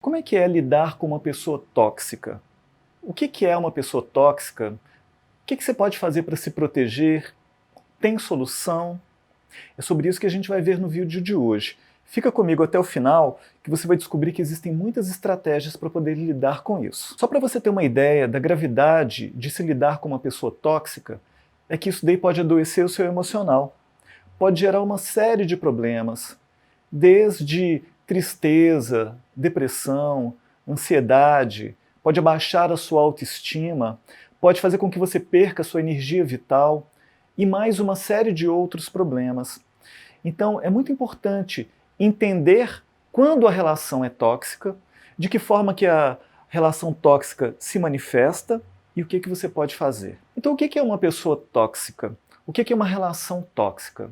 Como é que é lidar com uma pessoa tóxica? O que é uma pessoa tóxica? O que você pode fazer para se proteger? Tem solução? É sobre isso que a gente vai ver no vídeo de hoje. Fica comigo até o final, que você vai descobrir que existem muitas estratégias para poder lidar com isso. Só para você ter uma ideia da gravidade de se lidar com uma pessoa tóxica, é que isso daí pode adoecer o seu emocional. Pode gerar uma série de problemas, desde tristeza, depressão, ansiedade, pode abaixar a sua autoestima, pode fazer com que você perca a sua energia vital e mais uma série de outros problemas. Então é muito importante entender quando a relação é tóxica, de que forma que a relação tóxica se manifesta e o que você pode fazer. Então o que é uma pessoa tóxica? O que é uma relação tóxica?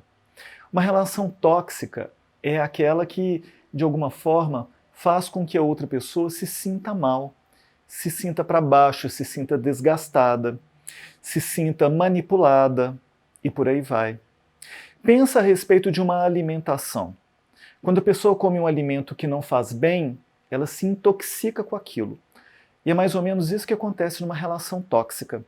Uma relação tóxica é aquela que, de alguma forma, faz com que a outra pessoa se sinta mal, se sinta para baixo, se sinta desgastada, se sinta manipulada e por aí vai. Pensa a respeito de uma alimentação. Quando a pessoa come um alimento que não faz bem, ela se intoxica com aquilo. E é mais ou menos isso que acontece numa relação tóxica.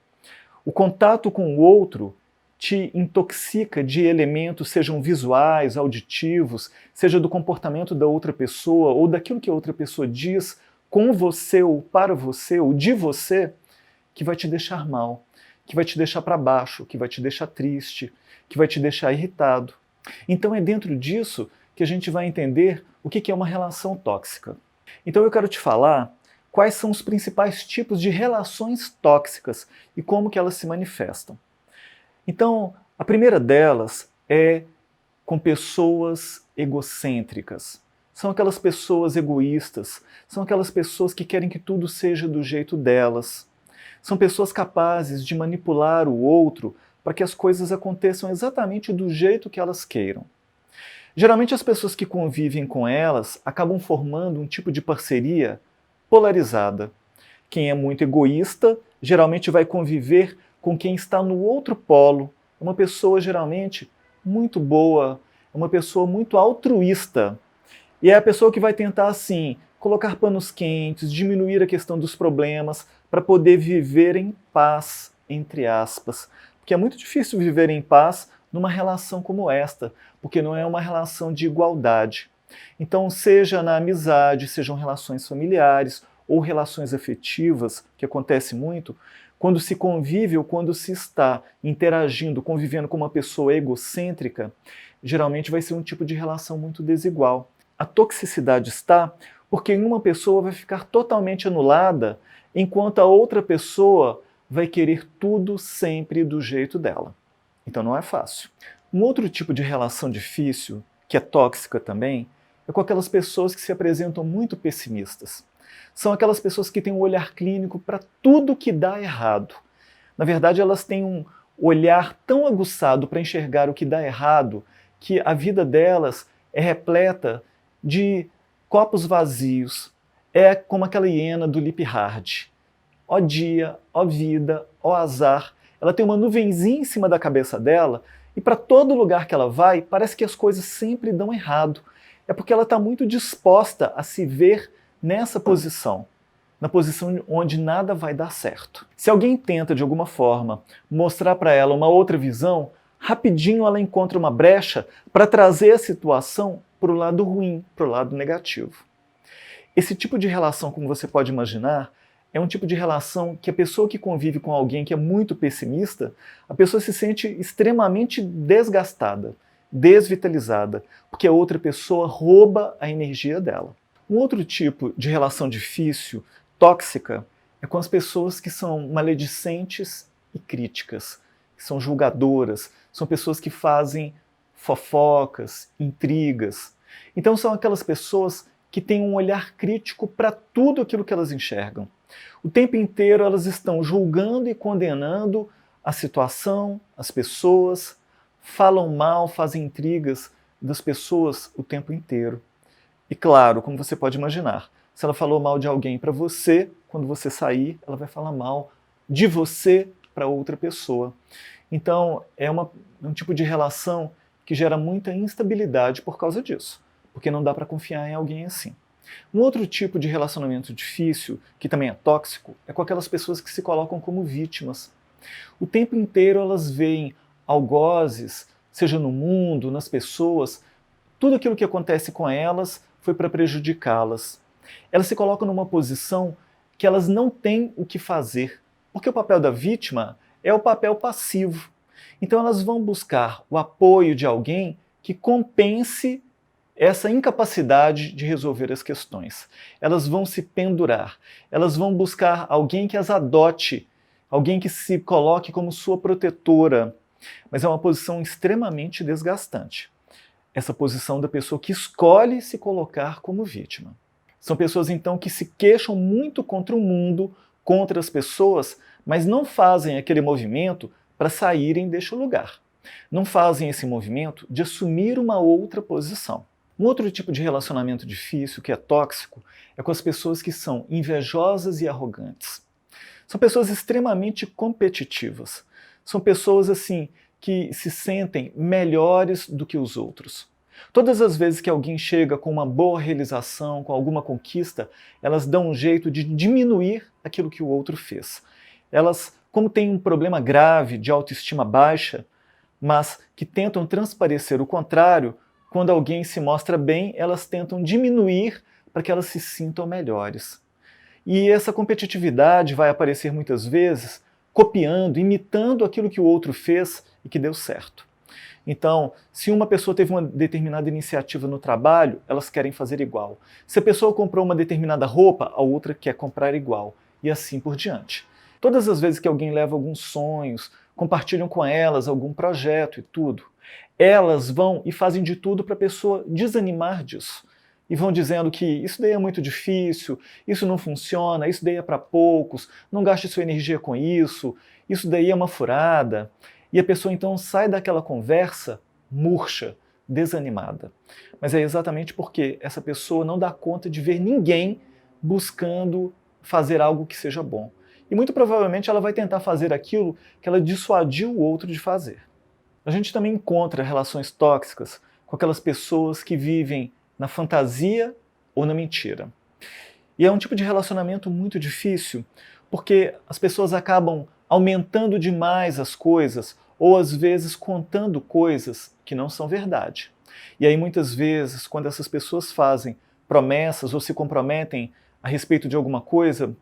O contato com o outro te intoxica de elementos, sejam visuais, auditivos, seja do comportamento da outra pessoa ou daquilo que a outra pessoa diz com você ou para você ou de você, que vai te deixar mal, que vai te deixar para baixo, que vai te deixar triste, que vai te deixar irritado. Então é dentro disso que a gente vai entender o que é uma relação tóxica. Então eu quero te falar quais são os principais tipos de relações tóxicas e como que elas se manifestam. Então, a primeira delas é com pessoas egocêntricas. São aquelas pessoas egoístas, são aquelas pessoas que querem que tudo seja do jeito delas. São pessoas capazes de manipular o outro para que as coisas aconteçam exatamente do jeito que elas queiram. Geralmente as pessoas que convivem com elas acabam formando um tipo de parceria polarizada. Quem é muito egoísta geralmente vai conviver com quem está no outro polo, uma pessoa geralmente muito boa, uma pessoa muito altruísta. E é a pessoa que vai tentar, assim, colocar panos quentes, diminuir a questão dos problemas, para poder viver em paz, entre aspas. Porque é muito difícil viver em paz numa relação como esta, porque não é uma relação de igualdade. Então, seja na amizade, sejam relações familiares ou relações afetivas, que acontece muito, quando se convive ou quando se está interagindo, convivendo com uma pessoa egocêntrica, geralmente vai ser um tipo de relação muito desigual. A toxicidade está porque uma pessoa vai ficar totalmente anulada, enquanto a outra pessoa vai querer tudo sempre do jeito dela. Então não é fácil. Um outro tipo de relação difícil, que é tóxica também, é com aquelas pessoas que se apresentam muito pessimistas. São aquelas pessoas que têm um olhar clínico para tudo que dá errado. Na verdade, elas têm um olhar tão aguçado para enxergar o que dá errado, que a vida delas é repleta de copos vazios. É como aquela hiena do Lip Hard. Ó dia, ó vida, ó azar. Ela tem uma nuvenzinha em cima da cabeça dela e para todo lugar que ela vai, parece que as coisas sempre dão errado. É porque ela está muito disposta a se ver nessa posição, na posição onde nada vai dar certo. Se alguém tenta, de alguma forma, mostrar para ela uma outra visão, rapidinho ela encontra uma brecha para trazer a situação para o lado ruim, para o lado negativo. Esse tipo de relação, como você pode imaginar, é um tipo de relação que a pessoa que convive com alguém que é muito pessimista, a pessoa se sente extremamente desgastada, desvitalizada, porque a outra pessoa rouba a energia dela. Um outro tipo de relação difícil, tóxica, é com as pessoas que são maledicentes e críticas, que são julgadoras, são pessoas que fazem fofocas, intrigas. Então são aquelas pessoas que têm um olhar crítico para tudo aquilo que elas enxergam. O tempo inteiro elas estão julgando e condenando a situação, as pessoas, falam mal, fazem intrigas das pessoas o tempo inteiro. E claro, como você pode imaginar, se ela falou mal de alguém para você, quando você sair, ela vai falar mal de você para outra pessoa. Então, é um tipo de relação que gera muita instabilidade por causa disso, porque não dá para confiar em alguém assim. Um outro tipo de relacionamento difícil, que também é tóxico, é com aquelas pessoas que se colocam como vítimas. O tempo inteiro elas veem algozes, seja no mundo, nas pessoas, tudo aquilo que acontece com elas foi para prejudicá-las. Elas se colocam numa posição que elas não têm o que fazer, porque o papel da vítima é o papel passivo. Então elas vão buscar o apoio de alguém que compense essa incapacidade de resolver as questões. Elas vão se pendurar, elas vão buscar alguém que as adote, alguém que se coloque como sua protetora. Mas é uma posição extremamente desgastante. Essa posição da pessoa que escolhe se colocar como vítima. São pessoas, então, que se queixam muito contra o mundo, contra as pessoas, mas não fazem aquele movimento para saírem deste lugar. Não fazem esse movimento de assumir uma outra posição. Um outro tipo de relacionamento difícil, que é tóxico, é com as pessoas que são invejosas e arrogantes. São pessoas extremamente competitivas. São pessoas, assim, que se sentem melhores do que os outros. Todas as vezes que alguém chega com uma boa realização, com alguma conquista, elas dão um jeito de diminuir aquilo que o outro fez. Elas, como têm um problema grave de autoestima baixa, mas que tentam transparecer o contrário, quando alguém se mostra bem, elas tentam diminuir para que elas se sintam melhores. E essa competitividade vai aparecer muitas vezes copiando, imitando aquilo que o outro fez e que deu certo. Então, se uma pessoa teve uma determinada iniciativa no trabalho, elas querem fazer igual. Se a pessoa comprou uma determinada roupa, a outra quer comprar igual. E assim por diante. Todas as vezes que alguém leva alguns sonhos, compartilham com elas algum projeto e tudo, elas vão e fazem de tudo para a pessoa desanimar disso. E vão dizendo que isso daí é muito difícil, isso não funciona, isso daí é para poucos, não gaste sua energia com isso daí é uma furada. E a pessoa então sai daquela conversa murcha, desanimada. Mas é exatamente porque essa pessoa não dá conta de ver ninguém buscando fazer algo que seja bom. E muito provavelmente ela vai tentar fazer aquilo que ela dissuadiu o outro de fazer. A gente também encontra relações tóxicas com aquelas pessoas que vivem na fantasia ou na mentira. E é um tipo de relacionamento muito difícil, porque as pessoas acabam aumentando demais as coisas, ou às vezes contando coisas que não são verdade. E aí muitas vezes, quando essas pessoas fazem promessas ou se comprometem a respeito de alguma coisa,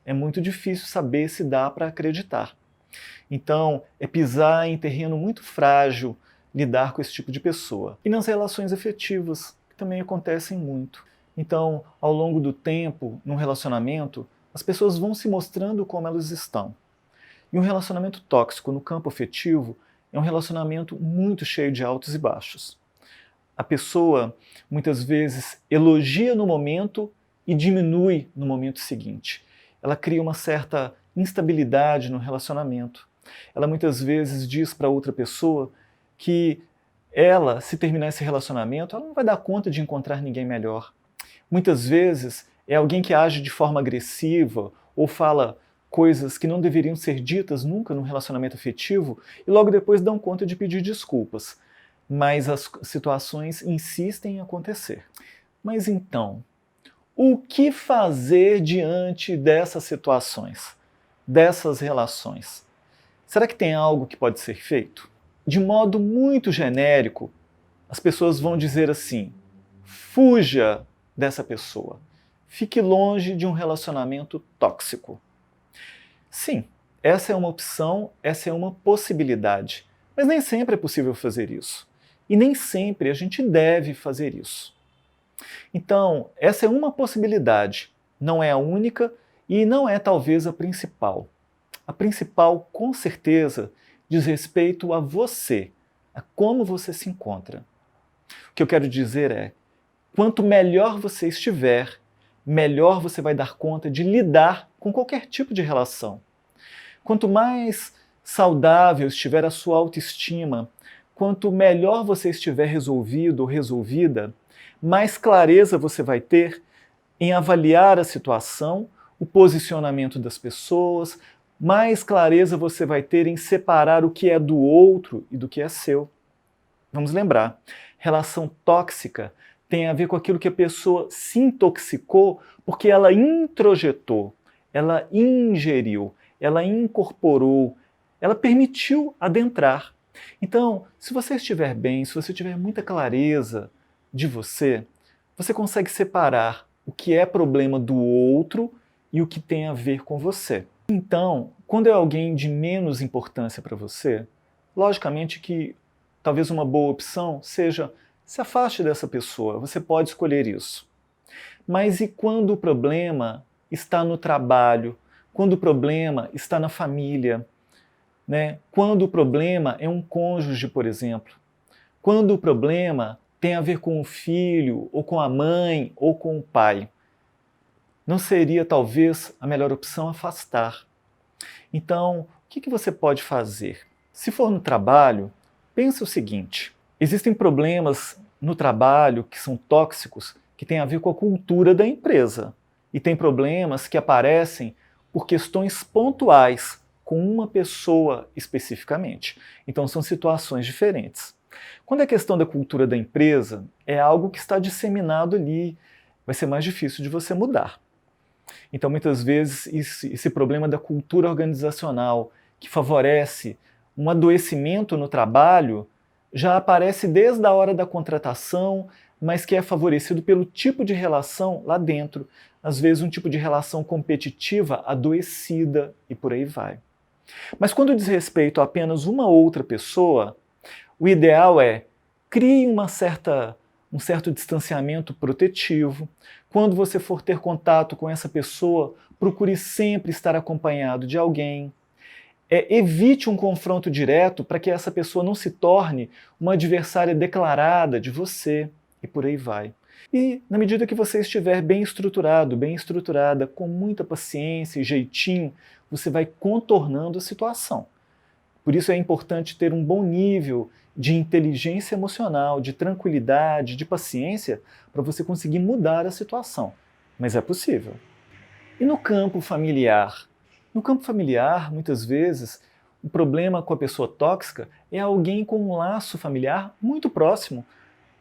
é muito difícil saber se dá para acreditar. Então, é pisar em terreno muito frágil lidar com esse tipo de pessoa. E nas relações afetivas, que também acontecem muito. Então, ao longo do tempo, num relacionamento, as pessoas vão se mostrando como elas estão. E um relacionamento tóxico no campo afetivo é um relacionamento muito cheio de altos e baixos. A pessoa, muitas vezes, elogia no momento e diminui no momento seguinte. Ela cria uma certa instabilidade no relacionamento. Ela muitas vezes diz para outra pessoa que ela, se terminar esse relacionamento, ela não vai dar conta de encontrar ninguém melhor. Muitas vezes é alguém que age de forma agressiva ou fala coisas que não deveriam ser ditas nunca num relacionamento afetivo e logo depois dão conta de pedir desculpas. Mas as situações insistem em acontecer. Mas então, o que fazer diante dessas situações, dessas relações? Será que tem algo que pode ser feito? De modo muito genérico, as pessoas vão dizer assim: fuja dessa pessoa. Fique longe de um relacionamento tóxico. Sim, essa é uma opção, essa é uma possibilidade. Mas nem sempre é possível fazer isso. E nem sempre a gente deve fazer isso. Então, essa é uma possibilidade. Não é a única e não é talvez a principal. A principal, com certeza, diz respeito a você, a como você se encontra. O que eu quero dizer é, quanto melhor você estiver, melhor você vai dar conta de lidar com qualquer tipo de relação. Quanto mais saudável estiver a sua autoestima, quanto melhor você estiver resolvido ou resolvida, mais clareza você vai ter em avaliar a situação, o posicionamento das pessoas, mais clareza você vai ter em separar o que é do outro e do que é seu. Vamos lembrar, relação tóxica tem a ver com aquilo que a pessoa se intoxicou porque ela introjetou, ela ingeriu, ela incorporou, ela permitiu adentrar. Então, se você estiver bem, se você tiver muita clareza de você, você consegue separar o que é problema do outro e o que tem a ver com você. Então, quando é alguém de menos importância para você, logicamente que talvez uma boa opção seja se afaste dessa pessoa, você pode escolher isso. Mas e quando o problema está no trabalho, quando o problema está na família, né? Quando o problema é um cônjuge, por exemplo, quando o problema tem a ver com o filho, ou com a mãe, ou com o pai, não seria talvez a melhor opção afastar? Então, o que você pode fazer? Se for no trabalho, pense o seguinte: existem problemas no trabalho que são tóxicos, que têm a ver com a cultura da empresa. E tem problemas que aparecem por questões pontuais, com uma pessoa especificamente. Então são situações diferentes. Quando é questão da cultura da empresa, é algo que está disseminado ali, vai ser mais difícil de você mudar. Então muitas vezes esse problema da cultura organizacional, que favorece um adoecimento no trabalho, já aparece desde a hora da contratação, mas que é favorecido pelo tipo de relação lá dentro. Às vezes um tipo de relação competitiva adoecida e por aí vai. Mas quando diz respeito a apenas uma outra pessoa, o ideal é crie um certo distanciamento protetivo. Quando você for ter contato com essa pessoa, procure sempre estar acompanhado de alguém. Evite um confronto direto para que essa pessoa não se torne uma adversária declarada de você e por aí vai. E na medida que você estiver bem estruturado, bem estruturada, com muita paciência e jeitinho, você vai contornando a situação. Por isso é importante ter um bom nível de inteligência emocional, de tranquilidade, de paciência, para você conseguir mudar a situação. Mas é possível. E no campo familiar? No campo familiar, muitas vezes, o problema com a pessoa tóxica é alguém com um laço familiar muito próximo.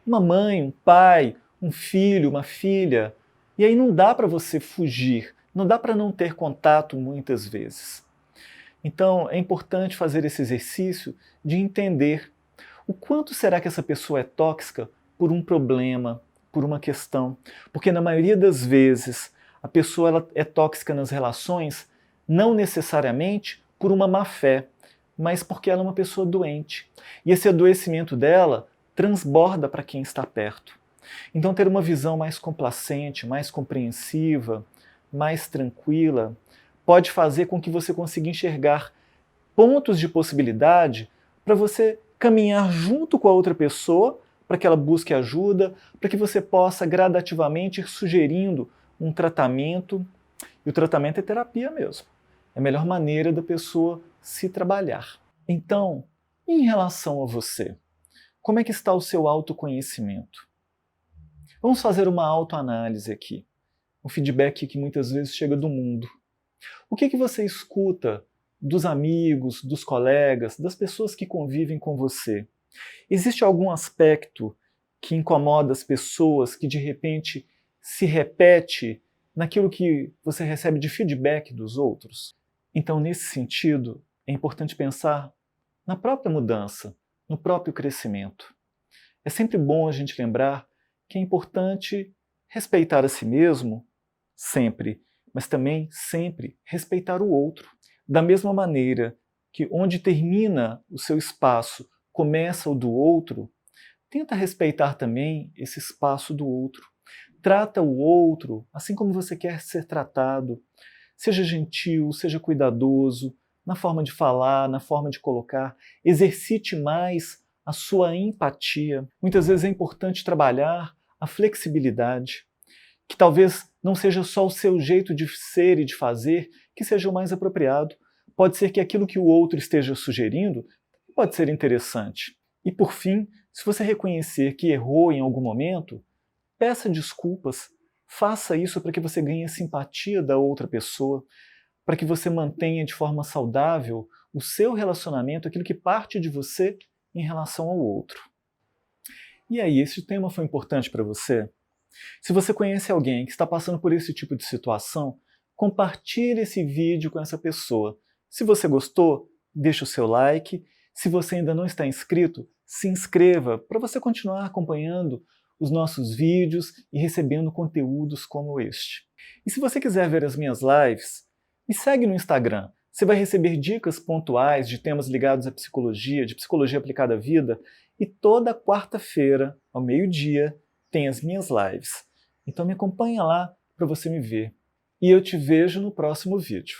Uma mãe, um pai, um filho, uma filha. E aí não dá para você fugir, não dá para não ter contato muitas vezes. Então é importante fazer esse exercício de entender o quanto será que essa pessoa é tóxica por um problema, por uma questão. Porque na maioria das vezes a pessoa ela é tóxica nas relações não necessariamente por uma má fé, mas porque ela é uma pessoa doente. E esse adoecimento dela transborda para quem está perto. Então ter uma visão mais complacente, mais compreensiva, mais tranquila, pode fazer com que você consiga enxergar pontos de possibilidade para você caminhar junto com a outra pessoa, para que ela busque ajuda, para que você possa gradativamente ir sugerindo um tratamento. E o tratamento é terapia mesmo. É a melhor maneira da pessoa se trabalhar. Então, em relação a você, como é que está o seu autoconhecimento? Vamos fazer uma autoanálise aqui. Um feedback que muitas vezes chega do mundo. O que você escuta dos amigos, dos colegas, das pessoas que convivem com você? Existe algum aspecto que incomoda as pessoas, que de repente se repete naquilo que você recebe de feedback dos outros? Então, nesse sentido, é importante pensar na própria mudança, no próprio crescimento. É sempre bom a gente lembrar que é importante respeitar a si mesmo, sempre, mas também sempre respeitar o outro. Da mesma maneira que onde termina o seu espaço começa o do outro, tenta respeitar também esse espaço do outro. Trata o outro assim como você quer ser tratado. Seja gentil, seja cuidadoso, na forma de falar, na forma de colocar. Exercite mais a sua empatia. Muitas vezes é importante trabalhar a flexibilidade, que talvez não seja só o seu jeito de ser e de fazer que seja o mais apropriado. Pode ser que aquilo que o outro esteja sugerindo pode ser interessante. E por fim, se você reconhecer que errou em algum momento, peça desculpas. Faça isso para que você ganhe a simpatia da outra pessoa, para que você mantenha de forma saudável o seu relacionamento, aquilo que parte de você em relação ao outro. E aí, esse tema foi importante para você? Se você conhece alguém que está passando por esse tipo de situação, compartilhe esse vídeo com essa pessoa. Se você gostou, deixa o seu like. Se você ainda não está inscrito, se inscreva para você continuar acompanhando os nossos vídeos e recebendo conteúdos como este. E se você quiser ver as minhas lives, me segue no Instagram. Você vai receber dicas pontuais de temas ligados à psicologia, de psicologia aplicada à vida, e toda quarta-feira, ao meio-dia, tem as minhas lives. Então me acompanha lá para você me ver. E eu te vejo no próximo vídeo.